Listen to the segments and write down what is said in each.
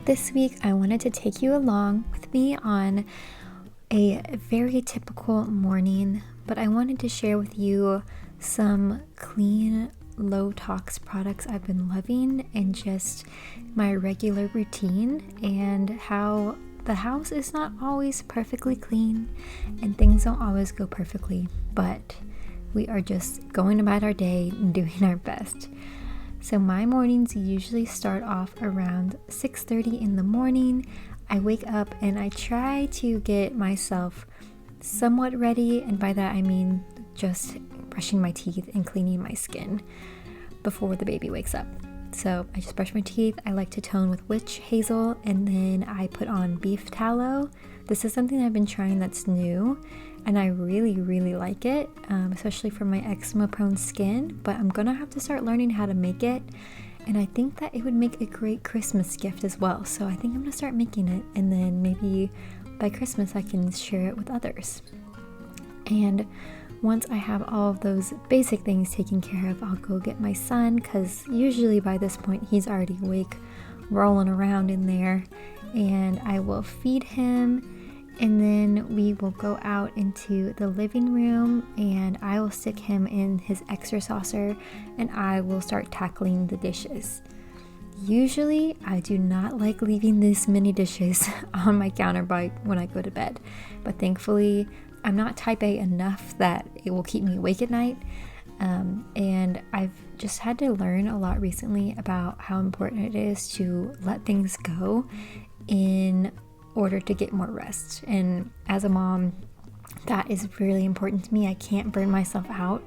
this week I wanted to take you along with me on a very typical morning, but I wanted to share with you some clean, low-tox products I've been loving and just my regular routine, and how the house is not always perfectly clean and things don't always go perfectly, but we are just going about our day and doing our best. So my mornings usually start off around 6:30 in the morning. I wake up and I try to get myself somewhat ready, and by that I mean just brushing my teeth and cleaning my skin before the baby wakes up. So I just brush my teeth. I like to tone with witch hazel, and then I put on beef tallow. This is something I've been trying that's new, and I really like it, especially for my eczema prone skin, but I'm gonna have to start learning how to make it, and I think that it would make a great Christmas gift as well. So I think I'm gonna start making it, and then maybe by Christmas I can share it with others. And once I have all of those basic things taken care of, I'll go get my son, because usually by this point he's already awake, rolling around in there, and I will feed him, and then we will go out into the living room and I will stick him in his extra saucer and I will start tackling the dishes. Usually I do not like leaving this many dishes on my counter when I go to bed, but thankfully I'm not type A enough that it will keep me awake at night, and I've just had to learn a lot recently about how important it is to let things go in order to get more rest. And as a mom, that is really important to me. I can't burn myself out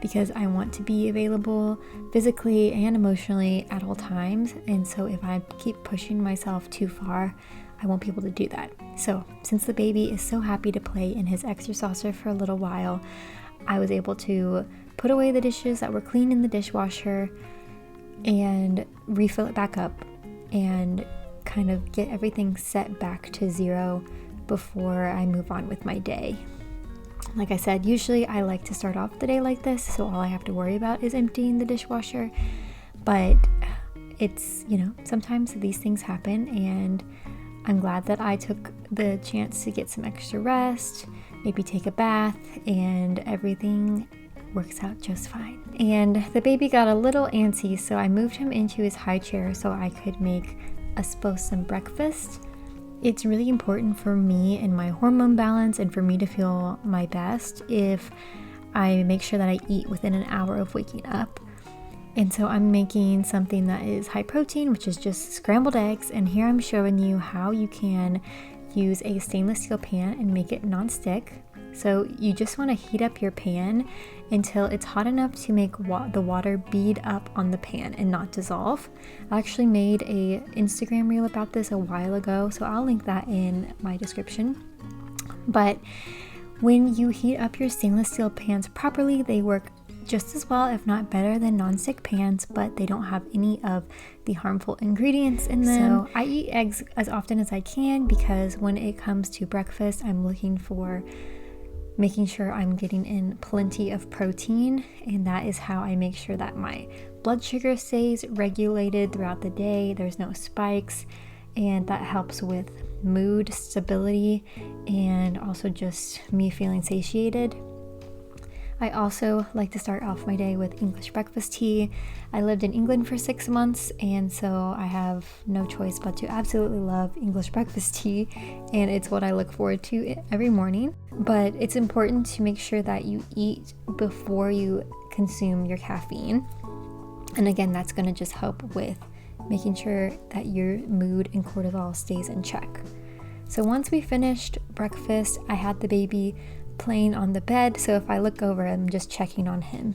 because I want to be available physically and emotionally at all times, and so if I keep pushing myself too far, I won't be able to do that. So since the baby is so happy to play in his extra saucer for a little while, I was able to put away the dishes that were clean in the dishwasher and refill it back up and kind of get everything set back to zero before I move on with my day. Like I said, usually I like to start off the day like this, so all I have to worry about is emptying the dishwasher, but it's, sometimes these things happen, and I'm glad that I took the chance to get some extra rest, maybe take a bath, and everything works out just fine. And the baby got a little antsy, so I moved him into his high chair so I could make us both some breakfast. It's really important for me and my hormone balance and for me to feel my best if I make sure that I eat within an hour of waking up. And so I'm making something that is high protein, which is just scrambled eggs, and here I'm showing you how you can use a stainless steel pan and make it non-stick. So you just want to heat up your pan until it's hot enough to make the water bead up on the pan and not dissolve. I actually made a Instagram reel about this a while ago, so I'll link that in my description. But when you heat up your stainless steel pans properly, they work just as well, if not better, than non-stick pans, but they don't have any of the harmful ingredients in them. So I eat eggs as often as I can because when it comes to breakfast, I'm looking for making sure I'm getting in plenty of protein, and that is how I make sure that my blood sugar stays regulated throughout the day. There's no spikes, and that helps with mood stability and also just me feeling satiated. I also like to start off my day with English breakfast tea. I lived in England for 6 months, and so I have no choice but to absolutely love English breakfast tea, and it's what I look forward to every morning. But it's important to make sure that you eat before you consume your caffeine. And again, that's going to just help with making sure that your mood and cortisol stays in check. So once we finished breakfast, I had the baby playing on the bed, so if I look over, I'm just checking on him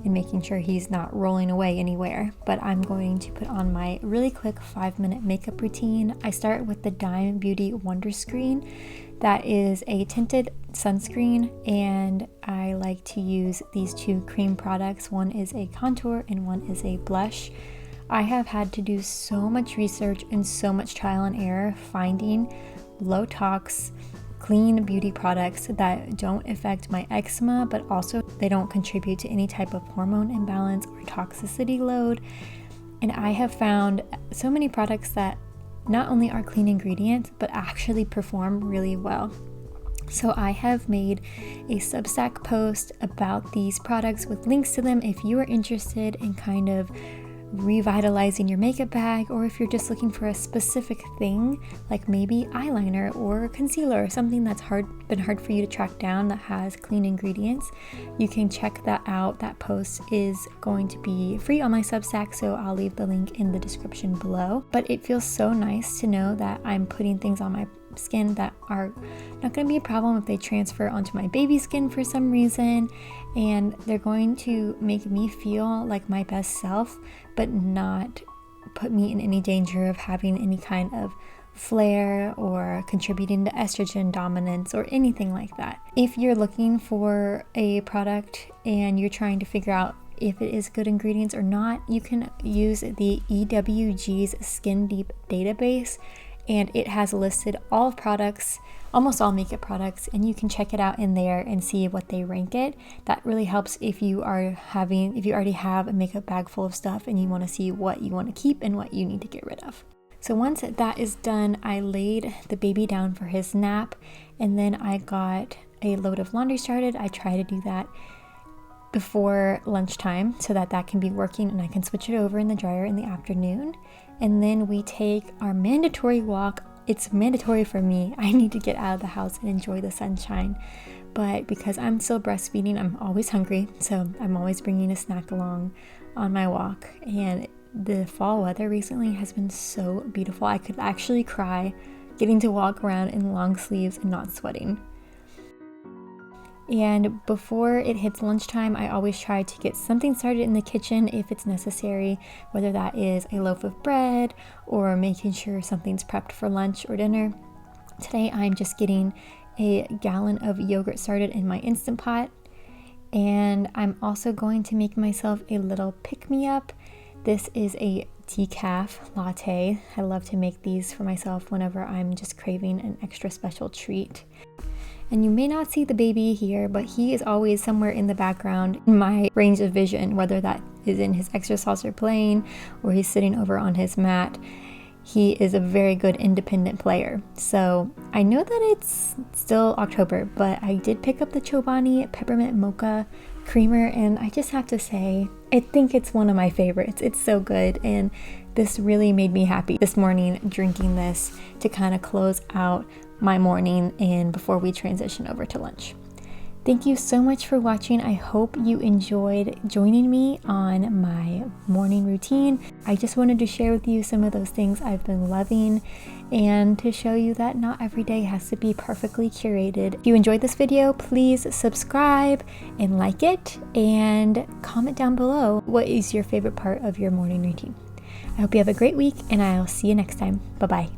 and making sure he's not rolling away anywhere. But I'm going to put on my really quick 5-minute makeup routine. I start with the Dime Beauty Wonder Screen. That is a tinted sunscreen, and I like to use these two cream products. One is a contour and one is a blush. I have had to do so much research and so much trial and error finding low-tox, clean beauty products that don't affect my eczema, but also they don't contribute to any type of hormone imbalance or toxicity load. And I have found so many products that not only are clean ingredients, but actually perform really well. So I have made a Substack post about these products with links to them if you are interested in kind of revitalizing your makeup bag, or if you're just looking for a specific thing like maybe eyeliner or concealer or something that's been hard for you to track down that has clean ingredients. You can check that out. That post is going to be free on my Substack, so I'll leave the link in the description below. But it feels so nice to know that I'm putting things on my skin that are not going to be a problem if they transfer onto my baby skin for some reason, and they're going to make me feel like my best self, but not put me in any danger of having any kind of flare or contributing to estrogen dominance or anything like that. If you're looking for a product and you're trying to figure out if it is good ingredients or not, you can use the EWG's Skin Deep database, and it has listed all products, almost all makeup products, and you can check it out in there and see what they rank it. That really helps if you already have a makeup bag full of stuff and you want to see what you want to keep and what you need to get rid of. So once that is done, I laid the baby down for his nap, and then I got a load of laundry started. I try to do that before lunchtime so that can be working and I can switch it over in the dryer in the afternoon. And then we take our mandatory walk. It's mandatory for me. I need to get out of the house and enjoy the sunshine. But because I'm still breastfeeding, I'm always hungry. So I'm always bringing a snack along on my walk. And the fall weather recently has been so beautiful. I could actually cry getting to walk around in long sleeves and not sweating. And before it hits lunchtime, I always try to get something started in the kitchen if it's necessary, whether that is a loaf of bread or making sure something's prepped for lunch or dinner. Today, I'm just getting a gallon of yogurt started in my Instant Pot, and I'm also going to make myself a little pick-me-up. This is a decaf latte. I love to make these for myself whenever I'm just craving an extra special treat. And you may not see the baby here, but he is always somewhere in the background in my range of vision, whether that is in his extra saucer playing or he's sitting over on his mat. He is a very good independent player. So I know that it's still October, but I did pick up the Chobani Peppermint Mocha Creamer, and I just have to say, I think it's one of my favorites. It's so good, and this really made me happy this morning drinking this to kind of close out my morning and before we transition over to lunch. Thank you so much for watching. I hope you enjoyed joining me on my morning routine. I just wanted to share with you some of those things I've been loving and to show you that not every day has to be perfectly curated. If you enjoyed this video, please subscribe and like it, and comment down below what is your favorite part of your morning routine. I hope you have a great week, and I'll see you next time. Bye-bye.